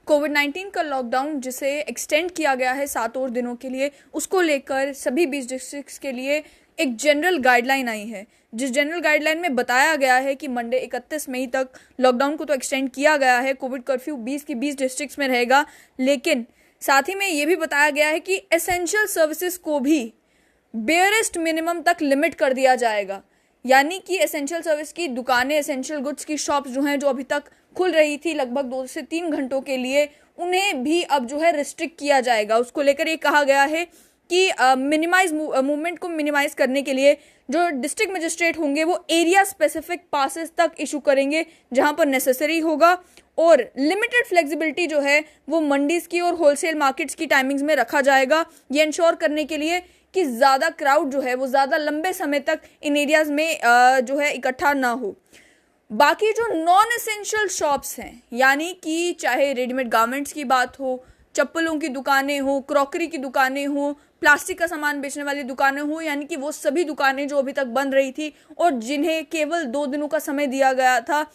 कोविड-19 का लॉकडाउन जिसे एक्सटेंड किया गया है 7 और दिनों के लिए, उसको लेकर सभी 20 डिस्ट्रिक्ट्स के लिए एक जनरल गाइडलाइन आई है। जिस जनरल गाइडलाइन में बताया गया है कि मंडे 31 मई तक लॉकडाउन को तो एक्सटेंड किया गया है, कोविड कर्फ्यू 20 की 20 डिस्ट्रिक्ट्स में रहेगा, लेकिन साथ ही में ये भी बताया गया है कि एसेंशियल सर्विसेज को भी बेयरेस्ट मिनिमम तक लिमिट कर दिया जाएगा। यानी कि एसेंशियल सर्विस की दुकानें, एसेंशियल गुड्स की शॉप्स जो हैं, जो अभी तक खुल रही थी लगभग 2 से 3 घंटों के लिए, उन्हें भी अब जो है रिस्ट्रिक्ट किया जाएगा। उसको लेकर ये कहा गया है कि मूवमेंट को मिनिमाइज करने के लिए जो डिस्ट्रिक्ट मजिस्ट्रेट होंगे वो एरिया स्पेसिफिक पासेस तक इशू करेंगे जहां पर नेसेसरी होगा, और लिमिटेड फ्लेक्सिबिलिटी जो है वो मंडीज की और होलसेल मार्केट्स की टाइमिंग्स में रखा जाएगा, ये इंश्योर करने के लिए कि ज़्यादा क्राउड जो है वो ज़्यादा लंबे समय तक इन एरियाज में जो है इकट्ठा ना हो। बाकी जो नॉन एसेंशियल शॉप्स हैं, यानी कि चाहे रेडीमेड गारमेंट्स की बात हो, चप्पलों की दुकानें हो, क्रॉकरी की दुकानें हो, प्लास्टिक का सामान बेचने वाली दुकानें हो, यानी कि वो सभी दुकानें जो अभी तक बंद रही थी और जिन्हें केवल 2 दिनों का समय दिया गया था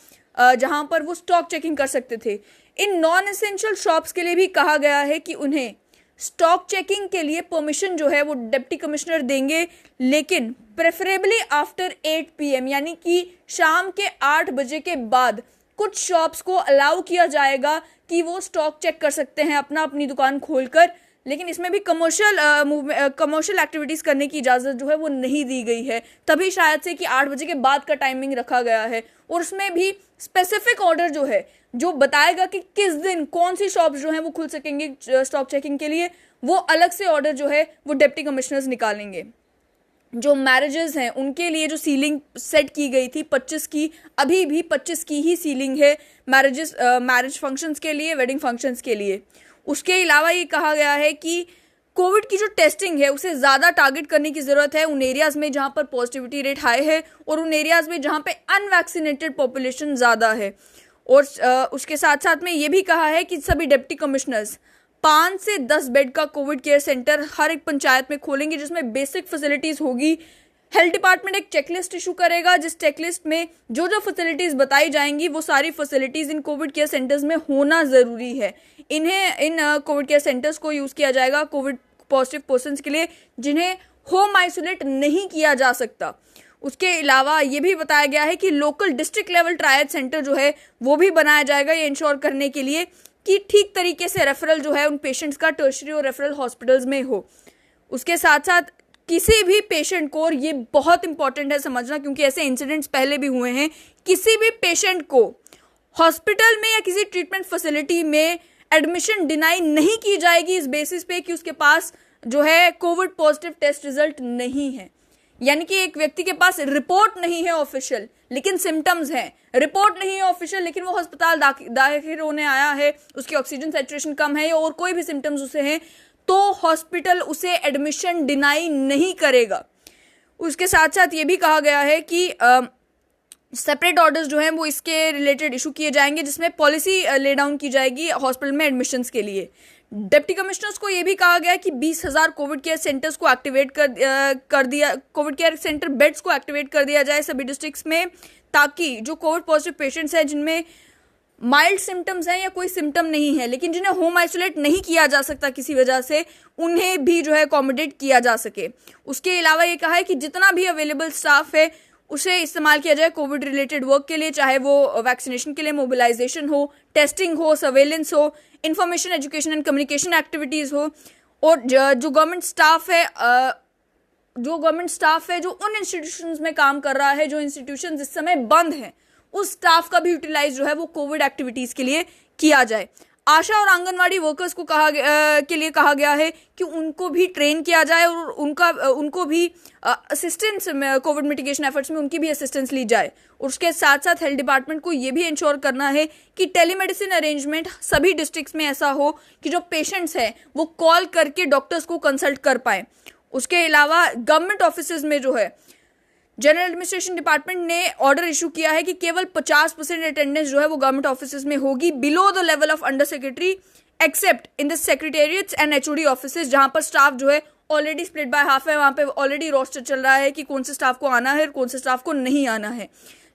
जहां पर वो स्टॉक चेकिंग कर सकते थे, इन नॉन एसेंशियल शॉप्स के लिए भी कहा गया है कि उन्हें स्टॉक चेकिंग के लिए परमिशन जो है वो डिप्टी कमिश्नर देंगे, लेकिन प्रेफरेबली आफ्टर 8 PM, यानी कि शाम के 8 बजे के बाद कुछ शॉप्स को अलाउ किया जाएगा कि वो स्टॉक चेक कर सकते हैं अपनी दुकान खोलकर, लेकिन इसमें भी कमर्शियल एक्टिविटीज करने की इजाजत जो है वो नहीं दी गई है। तभी शायद से कि 8 बजे के बाद का टाइमिंग रखा गया है, और उसमें भी स्पेसिफिक ऑर्डर जो है जो बताएगा कि किस दिन कौन सी शॉप्स जो है वो खुल सकेंगे स्टॉक चेकिंग के लिए, वो अलग से ऑर्डर जो है वो डिप्टी कमिश्नर्स निकालेंगे। जो मैरिजेस हैं उनके लिए जो सीलिंग सेट की गई थी 25 की, अभी भी 25 की ही सीलिंग है मैरिज फंक्शंस के लिए, वेडिंग फंक्शंस के लिए। उसके अलावा ये कहा गया है कि कोविड की जो टेस्टिंग है उसे ज़्यादा टारगेट करने की ज़रूरत है उन एरियाज़ में जहाँ पर पॉजिटिविटी रेट हाई है और उन एरियाज़ में जहाँ पे अनवैक्सीनेटेड पॉपुलेशन ज़्यादा है। और उसके साथ साथ में ये भी कहा है कि सभी डिप्टी कमिश्नर्स 5 से 10 बेड का कोविड केयर सेंटर हर एक पंचायत में खोलेंगे, जिसमें बेसिक फैसिलिटीज़ होगी। हेल्थ डिपार्टमेंट एक चेकलिस्ट इशू करेगा, जिस चेकलिस्ट में जो जो फैसिलिटीज़ बताई जाएंगी वो सारी फैसिलिटीज़ इन कोविड केयर सेंटर्स में होना ज़रूरी है। इन कोविड केयर सेंटर्स को यूज़ किया जाएगा कोविड पॉजिटिव पर्सन्स के लिए जिन्हें होम आइसोलेट नहीं किया जा सकता। उसके अलावा ये भी बताया गया है कि local district level trial centre जो है वो भी बनाया जाएगा, ये इंश्योर करने के लिए कि ठीक तरीके से रेफरल जो है उन पेशेंट्स का टर्शरी और रेफरल हॉस्पिटल्स में हो। उसके साथ साथ किसी भी पेशेंट को, और ये बहुत इंपॉर्टेंट है समझना क्योंकि ऐसे इंसिडेंट्स पहले भी हुए हैं, किसी भी पेशेंट को हॉस्पिटल में या किसी ट्रीटमेंट फैसिलिटी में एडमिशन डिनाई नहीं की जाएगी इस बेसिस पे कि उसके पास जो है कोविड पॉजिटिव टेस्ट रिजल्ट नहीं है। यानी कि एक व्यक्ति के पास रिपोर्ट नहीं है ऑफिशियल लेकिन सिम्टम्स हैं, रिपोर्ट नहीं है ऑफिशियल लेकिन वो अस्पताल दाखिल होने आया है, उसकी ऑक्सीजन सैचुरेशन कम है और कोई भी सिम्टम्स उसे हैं, तो हॉस्पिटल उसे एडमिशन डिनाई नहीं करेगा। उसके साथ साथ ये भी कहा गया है कि सेपरेट ऑर्डर्स जो हैं वो इसके रिलेटेड इशू किए जाएंगे, जिसमें पॉलिसी ले डाउन की जाएगी हॉस्पिटल में एडमिशन्स के लिए। डिप्टी कमिश्नर्स को ये भी कहा गया है कि 20,000 कोविड केयर सेंटर्स को एक्टिवेट कर दिया, कोविड केयर सेंटर बेड्स को एक्टिवेट कर दिया जाए सभी डिस्ट्रिक्ट्स में, ताकि जो कोविड पॉजिटिव पेशेंट्स हैं जिनमें माइल्ड सिम्टम्स हैं या कोई सिम्टम नहीं है लेकिन जिन्हें होम आइसोलेट नहीं किया जा सकता किसी वजह से, उन्हें भी जो है अकोमोडेट किया जा सके। उसके अलावा ये कहा है कि जितना भी अवेलेबल स्टाफ है उसे इस्तेमाल किया जाए कोविड रिलेटेड वर्क के लिए, चाहे वो वैक्सीनेशन के लिए मोबिलाइजेशन हो, टेस्टिंग हो, सर्वेलेंस हो, information education and communication activities हो। और जो गवर्नमेंट स्टाफ है जो उन इंस्टीट्यूशंस में काम कर रहा है, जो इंस्टीट्यूशंस इस समय बंद हैं, उस स्टाफ का भी यूटिलाइज जो है वो कोविड एक्टिविटीज़ के लिए किया जाए। आशा और आंगनवाड़ी वर्कर्स को के लिए कहा गया है कि उनको भी ट्रेन किया जाए और उनको भी असिस्टेंस कोविड मिटिगेशन एफर्ट्स में उनकी भी असिस्टेंस ली जाए। और उसके साथ साथ हेल्थ डिपार्टमेंट को ये भी इंश्योर करना है कि टेलीमेडिसिन अरेंजमेंट सभी डिस्ट्रिक्ट्स में ऐसा हो कि जो पेशेंट्स हैं वो कॉल करके डॉक्टर्स को कंसल्ट कर पाएँ। उसके अलावा गवर्नमेंट ऑफिसेज में जो है जनरल एडमिनिस्ट्रेशन डिपार्टमेंट ने ऑर्डर इशू किया है कि केवल 50% अटेंडेंस जो है वो गवर्नमेंट ऑफिसेज में होगी below the level of under secretary, except in the secretariats and HOD offices, जहां पर स्टाफ जो है ऑलरेडी स्प्लिट बाय हाफ है, वहां पे ऑलरेडी रोस्टर चल रहा है कि कौन से स्टाफ को आना है और कौन से स्टाफ को नहीं आना है।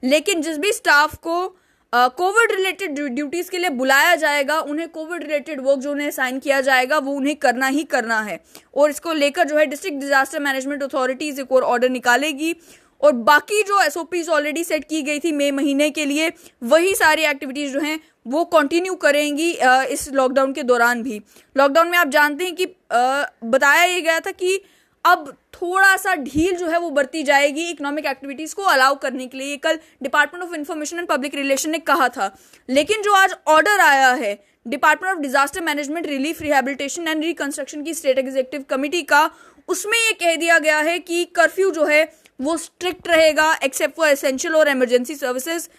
लेकिन जिस भी स्टाफ को कोविड रिलेटेड ड्यूटीज़ के लिए बुलाया जाएगा, उन्हें कोविड रिलेटेड वर्क जो उन्हें साइन किया जाएगा वो उन्हें करना ही करना है। और इसको लेकर जो है डिस्ट्रिक्ट डिजास्टर मैनेजमेंट अथॉरिटीज़ एक और ऑर्डर निकालेगी और बाकी जो एसओपीज ऑलरेडी सेट की गई थी मई महीने के लिए, वही सारी एक्टिविटीज़ जो हैं वो कंटिन्यू करेंगी इस लॉकडाउन के दौरान भी। लॉकडाउन में आप जानते हैं कि बताया ये गया था कि अब थोड़ा सा ढील जो है वो बरती जाएगी इकोनॉमिक एक्टिविटीज़ को अलाउ करने के लिए। कल department of information and public relation ने कहा था, लेकिन जो आज ऑर्डर आया है department of disaster management, relief, rehabilitation and reconstruction की स्टेट एग्जीक्यूटिव कमेटी का, उसमें ये कह दिया गया है कि कर्फ्यू जो है वो स्ट्रिक्ट रहेगा एक्सेप्ट फॉर एसेंशियल और इमरजेंसी सर्विसेज।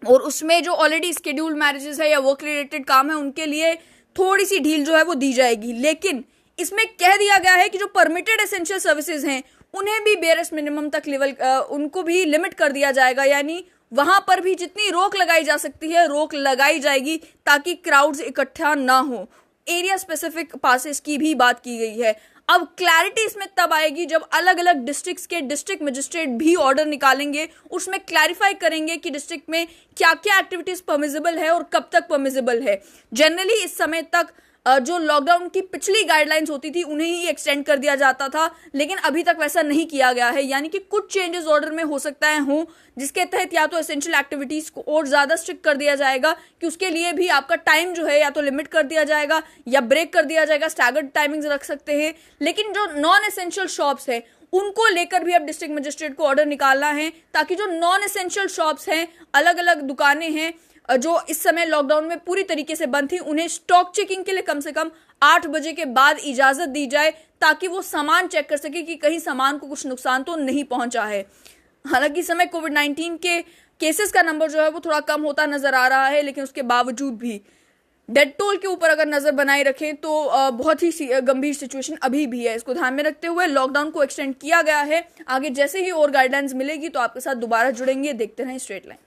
और उसमें जो ऑलरेडी स्केड्यूल्ड मैरिजेस है या वर्क रिलेटेड काम है उनके लिए थोड़ी सी ढील जो है वो दी जाएगी। लेकिन इसमें कह दिया गया है कि जो परमिटेड एसेंशियल सर्विसेज हैं उन्हें भी बेयरस्ट मिनिमम तक लेवल उनको भी लिमिट कर दिया जाएगा, यानी वहां पर भी जितनी रोक लगाई जा सकती है रोक लगाई जाएगी ताकि क्राउड्स इकट्ठा ना हो। एरिया स्पेसिफिक पासेस की भी बात की गई है। अब क्लैरिटी इसमें तब आएगी जब अलग अलग डिस्ट्रिक्ट्स के डिस्ट्रिक्ट मजिस्ट्रेट भी ऑर्डर निकालेंगे, उसमें क्लैरिफाई करेंगे कि डिस्ट्रिक्ट में क्या क्या एक्टिविटीज परमिसिबल है और कब तक परमिसिबल है। जनरली इस समय तक जो लॉकडाउन की पिछली गाइडलाइंस होती थी उन्हें ही एक्सटेंड कर दिया जाता था, लेकिन अभी तक वैसा नहीं किया गया है। यानी कि कुछ चेंजेस ऑर्डर में हो सकता है हों, जिसके तहत या तो एसेंशियल एक्टिविटीज को और ज्यादा स्ट्रिक्ट कर दिया जाएगा कि उसके लिए भी आपका टाइम जो है या तो लिमिट कर दिया जाएगा या ब्रेक कर दिया जाएगा, स्टैगर्ड टाइमिंग्स रख सकते हैं। लेकिन जो नॉन एसेंशियल शॉप्स है उनको लेकर भी अब डिस्ट्रिक्ट मजिस्ट्रेट को ऑर्डर निकालना है ताकि जो नॉन एसेंशियल शॉप्स हैं, अलग अलग दुकानें हैं जो इस समय लॉकडाउन में पूरी तरीके से बंद थी, उन्हें स्टॉक चेकिंग के लिए कम से कम 8 बजे के बाद इजाजत दी जाए ताकि वो सामान चेक कर सके कि कहीं सामान को कुछ नुकसान तो नहीं पहुंचा है। हालांकि इस समय कोविड-19 के केसेस का नंबर जो है वो थोड़ा कम होता नजर आ रहा है, लेकिन उसके बावजूद भी डेथ टोल के ऊपर अगर नजर बनाए रखें तो बहुत ही गंभीर सिचुएशन अभी भी है। इसको ध्यान में रखते हुए लॉकडाउन को एक्सटेंड किया गया है। आगे जैसे ही और गाइडलाइंस मिलेगी तो आपके साथ दोबारा जुड़ेंगे। देखते रहें स्ट्रेट लाइन।